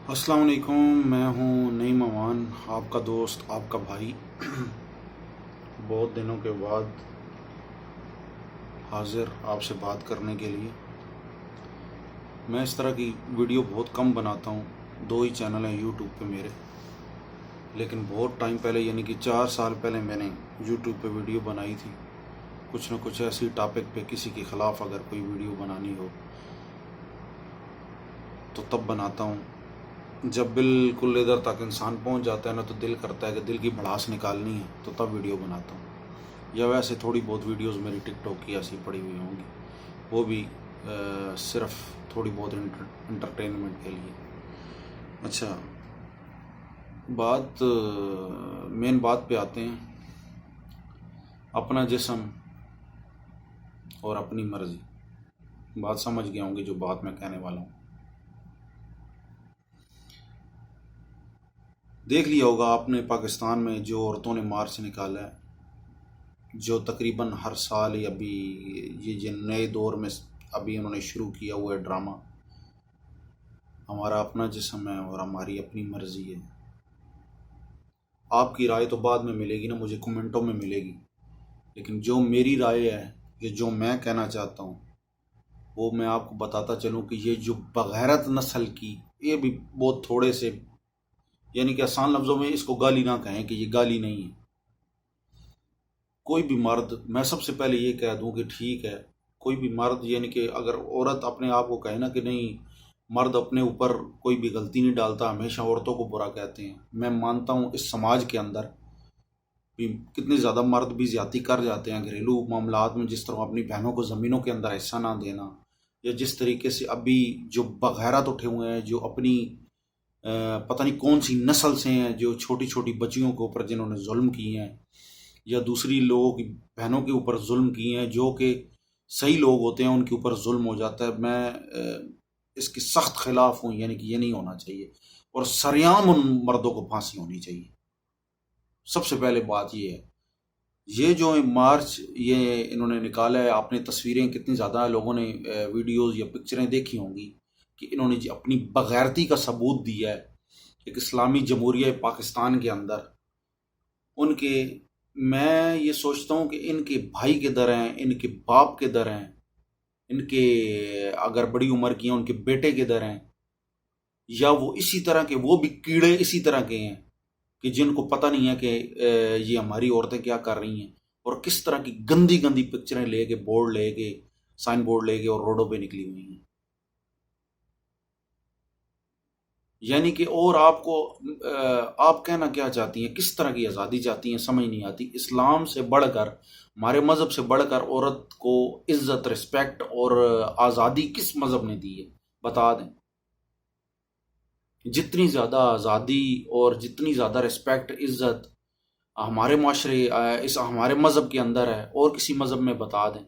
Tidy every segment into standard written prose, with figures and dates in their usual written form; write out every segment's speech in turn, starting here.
السلام علیکم، میں ہوں نعیم امان، آپ کا دوست، آپ کا بھائی۔ بہت دنوں کے بعد حاضر آپ سے بات کرنے کے لیے۔ میں اس طرح کی ویڈیو بہت کم بناتا ہوں، 2 ہی چینل ہیں یوٹیوب پہ میرے، لیکن بہت ٹائم پہلے یعنی کہ 4 سال پہلے میں نے یوٹیوب پہ ویڈیو بنائی تھی، کچھ نہ کچھ ایسی ٹاپک پہ کسی کے خلاف اگر کوئی ویڈیو بنانی ہو تو تب بناتا ہوں۔ جب بالکل ادھر تک انسان پہنچ جاتا ہے نا تو دل کرتا ہے کہ دل کی بھڑاس نکالنی ہے تو تب ویڈیو بناتا ہوں، یا ویسے تھوڑی بہت ویڈیوز میری ٹک ٹاک کی ایسی پڑی ہوئی ہوں گی، وہ بھی صرف تھوڑی بہت انٹرٹینمنٹ کے لیے۔ اچھا، مین بات پہ آتے ہیں۔ اپنا جسم اور اپنی مرضی، بات سمجھ گیا ہوں گے جو بات میں کہنے والا ہوں۔ دیکھ لیا ہوگا آپ نے پاکستان میں جو عورتوں نے مارچ نکالا ہے، جو تقریباً ہر سال ہی ابھی یہ جو نئے دور میں ابھی انہوں نے شروع کیا ہوا ہے ڈرامہ، ہمارا اپنا جسم ہے اور ہماری اپنی مرضی ہے۔ آپ کی رائے تو بعد میں ملے گی نا، مجھے کمنٹوں میں ملے گی، لیکن جو میری رائے ہے، یہ جو میں کہنا چاہتا ہوں، وہ میں آپ کو بتاتا چلوں کہ یہ جو بغیرت نسل کی، یہ بھی بہت تھوڑے سے، یعنی کہ آسان لفظوں میں اس کو گالی نہ کہیں کہ یہ گالی نہیں ہے۔ کوئی بھی مرد، میں سب سے پہلے یہ کہہ دوں کہ ٹھیک ہے، کوئی بھی مرد، یعنی کہ اگر عورت اپنے آپ کو کہے نا کہ نہیں، مرد اپنے اوپر کوئی بھی غلطی نہیں ڈالتا، ہمیشہ عورتوں کو برا کہتے ہیں، میں مانتا ہوں اس سماج کے اندر بھی کتنے زیادہ مرد بھی زیادتی کر جاتے ہیں گھریلو معاملات میں، جس طرح اپنی بہنوں کو زمینوں کے اندر حصہ نہ دینا، یا جس طریقے سے ابھی جو بغیرت اٹھے ہوئے ہیں، جو اپنی پتہ نہیں کون سی نسل سے ہیں، جو چھوٹی چھوٹی بچیوں کے اوپر جنہوں نے ظلم کیے ہیں، یا دوسری لوگوں کی بہنوں کے اوپر ظلم کیے ہیں، جو کہ صحیح لوگ ہوتے ہیں ان کے اوپر ظلم ہو جاتا ہے۔ میں اس کے سخت خلاف ہوں، یعنی کہ یہ نہیں ہونا چاہیے، اور سریعام ان مردوں کو پھانسی ہونی چاہیے۔ سب سے پہلے بات یہ ہے، یہ جو مارچ یہ انہوں نے نکالا ہے، آپ نے تصویریں کتنی زیادہ لوگوں نے ویڈیوز یا پکچریں دیکھی ہوں گی کہ انہوں نے اپنی بغیرتی کا ثبوت دیا ہے ایک اسلامی جمہوریہ پاکستان کے اندر۔ ان کے، میں یہ سوچتا ہوں کہ ان کے بھائی کے در ہیں، ان کے باپ کے در ہیں، ان کے اگر بڑی عمر کی ہیں ان کے بیٹے کے در ہیں، یا وہ اسی طرح کے، وہ بھی کیڑے اسی طرح کے ہیں کہ جن کو پتہ نہیں ہے کہ یہ ہماری عورتیں کیا کر رہی ہیں، اور کس طرح کی گندی گندی پکچریں لے کے، بورڈ لے کے، سائن بورڈ لے کے اور روڈوں پہ نکلی ہوئی ہیں۔ یعنی کہ اور آپ کو آپ کہنا کیا چاہتی ہیں، کس طرح کی آزادی چاہتی ہیں، سمجھ نہیں آتی۔ اسلام سے بڑھ کر، ہمارے مذہب سے بڑھ کر عورت کو عزت، رسپیکٹ اور آزادی کس مذہب نے دی ہے، بتا دیں۔ جتنی زیادہ آزادی اور جتنی زیادہ رسپیکٹ، عزت ہمارے معاشرے، اس ہمارے مذہب کے اندر ہے، اور کسی مذہب میں بتا دیں۔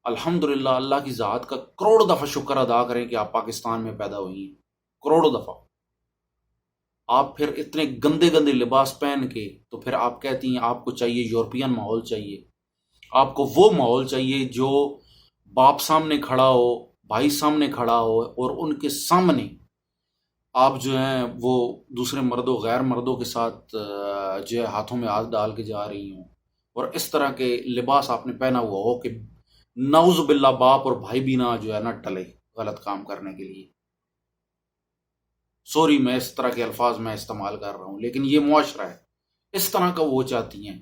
الحمدللہ، اللہ کی ذات کا کروڑ دفعہ شکر ادا کریں کہ آپ پاکستان میں پیدا ہوئی ہیں، کروڑوں دفعہ۔ آپ پھر اتنے گندے گندے لباس پہن کے، تو پھر آپ کہتی ہیں آپ کو چاہیے یورپین ماحول چاہیے، آپ کو وہ ماحول چاہیے جو باپ سامنے کھڑا ہو، بھائی سامنے کھڑا ہو، اور ان کے سامنے آپ جو ہیں وہ دوسرے مردوں، غیر مردوں کے ساتھ جو ہے ہاتھوں میں ہاتھ ڈال کے جا رہی ہوں، اور اس طرح کے لباس آپ نے پہنا ہوا ہو کہ نعوذ باللہ باپ اور بھائی بھی نہ جو ہے نہ ٹلے غلط کام کرنے کے لیے۔ سوری، میں اس طرح کے الفاظ میں استعمال کر رہا ہوں، لیکن یہ معاشرہ ہے، اس طرح کا وہ چاہتی ہیں،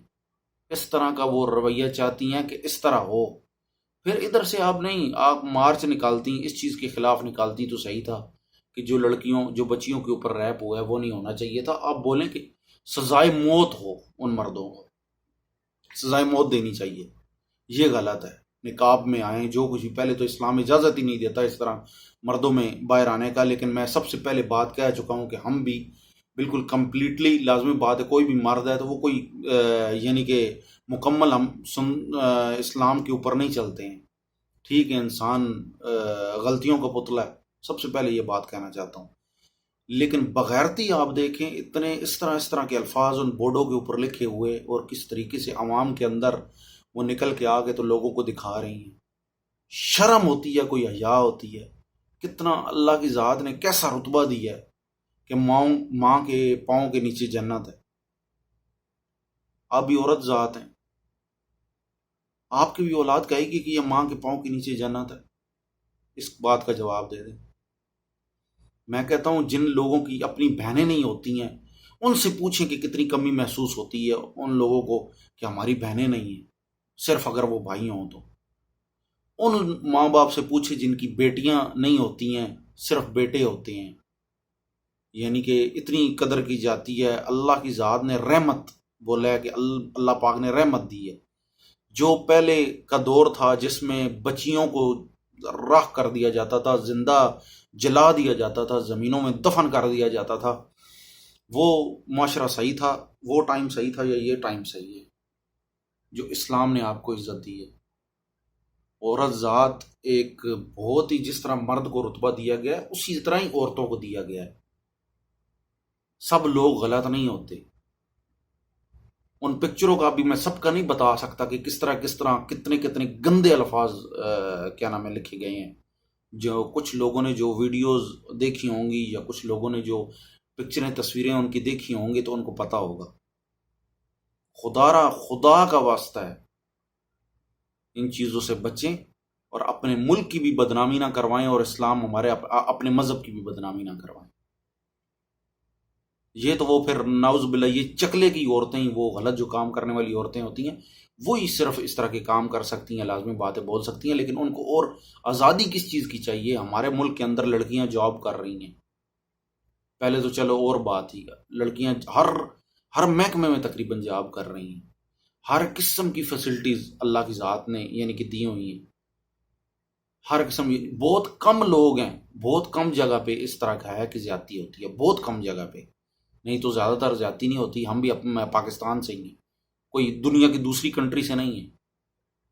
اس طرح کا وہ رویہ چاہتی ہیں کہ اس طرح ہو۔ پھر ادھر سے آپ نہیں، آپ مارچ نکالتی ہیں، اس چیز کے خلاف نکالتی تو صحیح تھا کہ جو لڑکیوں، جو بچیوں کے اوپر ریپ ہوا ہے وہ نہیں ہونا چاہیے تھا۔ آپ بولیں کہ سزائے موت ہو ان مردوں کو، سزائے موت دینی چاہیے، یہ غلط ہے۔ نقاب میں آئیں، جو کچھ بھی، پہلے تو اسلام اجازت ہی نہیں دیتا اس طرح مردوں میں باہر آنے کا، لیکن میں سب سے پہلے بات کہہ چکا ہوں کہ ہم بھی بالکل کمپلیٹلی، لازمی بات ہے، کوئی بھی مرد ہے تو وہ کوئی یعنی کہ مکمل ہم اسلام کے اوپر نہیں چلتے ہیں، ٹھیک ہے، انسان غلطیوں کا پتلا ہے، سب سے پہلے یہ بات کہنا چاہتا ہوں۔ لیکن بغیرتی آپ دیکھیں، اتنے اس طرح کے الفاظ ان بورڈوں کے اوپر لکھے ہوئے، اور کس طریقے سے عوام کے اندر وہ نکل کے آگے تو لوگوں کو دکھا رہی ہیں۔ شرم ہوتی ہے، کوئی حیا ہوتی ہے؟ کتنا اللہ کی ذات نے کیسا رتبہ دیا ہے کہ ماں کے پاؤں کے نیچے جنت ہے. آپ بھی عورت ذات ہیں، آپ کی بھی اولاد کہے گی کہ یہ ماں کے پاؤں کے نیچے جنت ہے. اس بات کا جواب دے دیں. میں کہتا ہوں جن لوگوں کی اپنی بہنیں نہیں ہوتی ہیں ان سے پوچھیں کہ کتنی کمی محسوس ہوتی ہے ان لوگوں کو کہ ہماری بہنیں نہیں ہیں، صرف اگر وہ بھائی ہوں تو. ان ماں باپ سے پوچھیں جن کی بیٹیاں نہیں ہوتی ہیں، صرف بیٹے ہوتے ہیں. یعنی کہ اتنی قدر کی جاتی ہے. اللہ کی ذات نے رحمت بولا ہے کہ اللہ پاک نے رحمت دی ہے. جو پہلے کا دور تھا جس میں بچیوں کو راہ کر دیا جاتا تھا، زندہ جلا دیا جاتا تھا، زمینوں میں دفن کر دیا جاتا تھا، وہ معاشرہ صحیح تھا؟ وہ ٹائم صحیح تھا یا یہ ٹائم صحیح ہے جو اسلام نے آپ کو عزت دی ہے؟ عورت ذات ایک بہت ہی، جس طرح مرد کو رتبہ دیا گیا ہے اسی طرح ہی عورتوں کو دیا گیا ہے. سب لوگ غلط نہیں ہوتے. ان پکچروں کا بھی میں سب کا نہیں بتا سکتا کہ کس طرح کتنے کتنے گندے الفاظ کیا نام ہے لکھے گئے ہیں. جو کچھ لوگوں نے جو ویڈیوز دیکھی ہوں گی یا کچھ لوگوں نے جو پکچریں تصویریں ان کی دیکھی ہوں گی تو ان کو پتا ہوگا. خدا کا واسطہ ہے ان چیزوں سے بچیں اور اپنے ملک کی بھی بدنامی نہ کروائیں اور اسلام ہمارے اپنے مذہب کی بھی بدنامی نہ کروائیں. یہ تو وہ پھر نعوذ باللہ یہ چکلے کی عورتیں، وہ غلط جو کام کرنے والی عورتیں ہوتی ہیں وہی صرف اس طرح کے کام کر سکتی ہیں، لازمی باتیں بول سکتی ہیں. لیکن ان کو اور آزادی کس چیز کی چاہیے؟ ہمارے ملک کے اندر لڑکیاں جاب کر رہی ہیں. پہلے تو چلو اور بات ہی، لڑکیاں ہر محکمے میں تقریباً جاب کر رہی ہیں. ہر قسم کی فیسلٹیز اللہ کی ذات نے یعنی کہ دی ہوئی ہیں. ہر قسم، بہت کم لوگ ہیں، بہت کم جگہ پہ اس طرح کا ہے کہ زیادتی ہوتی ہے، بہت کم جگہ پہ. نہیں تو زیادہ تر زیادتی نہیں ہوتی. ہم بھی پاکستان سے ہی ہیں، کوئی دنیا کی دوسری کنٹری سے نہیں ہیں.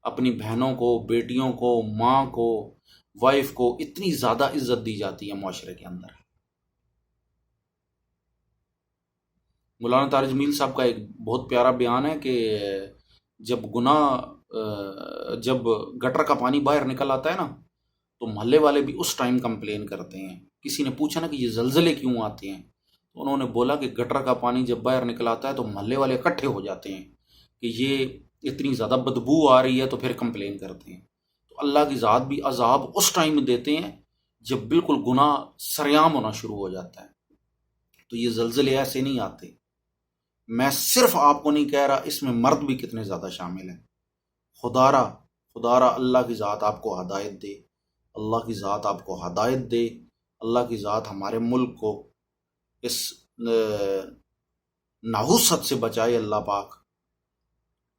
اپنی بہنوں کو، بیٹیوں کو، ماں کو، وائف کو اتنی زیادہ عزت دی جاتی ہے معاشرے کے اندر. مولانا طارق جمیل صاحب کا ایک بہت پیارا بیان ہے کہ جب گٹر کا پانی باہر نکل آتا ہے نا تو محلے والے بھی اس ٹائم کمپلین کرتے ہیں. کسی نے پوچھا نا کہ یہ زلزلے کیوں آتے ہیں، تو انہوں نے بولا کہ گٹر کا پانی جب باہر نکل آتا ہے تو محلے والے اکٹھے ہو جاتے ہیں کہ یہ اتنی زیادہ بدبو آ رہی ہے تو پھر کمپلین کرتے ہیں. تو اللہ کی ذات بھی عذاب اس ٹائم میں دیتے ہیں جب بالکل گناہ سریعام ہونا شروع ہو جاتا ہے. تو یہ زلزلے ایسے نہیں آتے. میں صرف آپ کو نہیں کہہ رہا، اس میں مرد بھی کتنے زیادہ شامل ہیں. خدارا اللہ کی ذات آپ کو ہدایت دے، اللہ کی ذات آپ کو ہدایت دے. اللہ کی ذات ہمارے ملک کو اس نحوست سے بچائے، اللہ پاک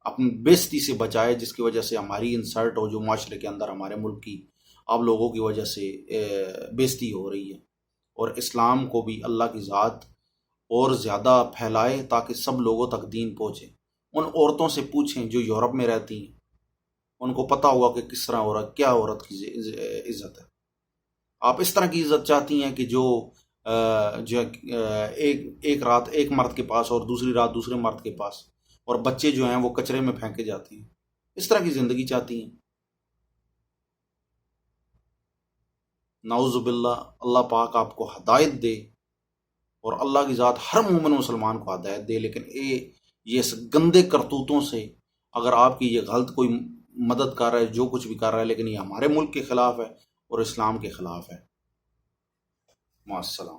اپنی بےزتی سے بچائے جس کی وجہ سے ہماری انسلٹ ہو، جو معاشرے کے اندر ہمارے ملک کی آپ لوگوں کی وجہ سے بےزتی ہو رہی ہے. اور اسلام کو بھی اللہ کی ذات اور زیادہ پھیلائے تاکہ سب لوگوں تک دین پہنچے. ان عورتوں سے پوچھیں جو یورپ میں رہتی ہیں، ان کو پتہ ہوا کہ کس طرح عورت، کیا عورت کی عزت ہے. آپ اس طرح کی عزت چاہتی ہیں کہ جو ایک رات ایک مرد کے پاس اور دوسری رات دوسرے مرد کے پاس، اور بچے جو ہیں وہ کچرے میں پھینکے جاتے ہیں. اس طرح کی زندگی چاہتی ہیں؟ نعوذ باللہ. اللہ پاک آپ کو ہدایت دے اور اللہ کی ذات ہر مومن مسلمان کو ہدایت دے. لیکن یہ گندے کرتوتوں سے اگر آپ کی یہ غلط کوئی مدد کر رہا ہے، جو کچھ بھی کر رہا ہے، لیکن یہ ہمارے ملک کے خلاف ہے اور اسلام کے خلاف ہے. مع السلام.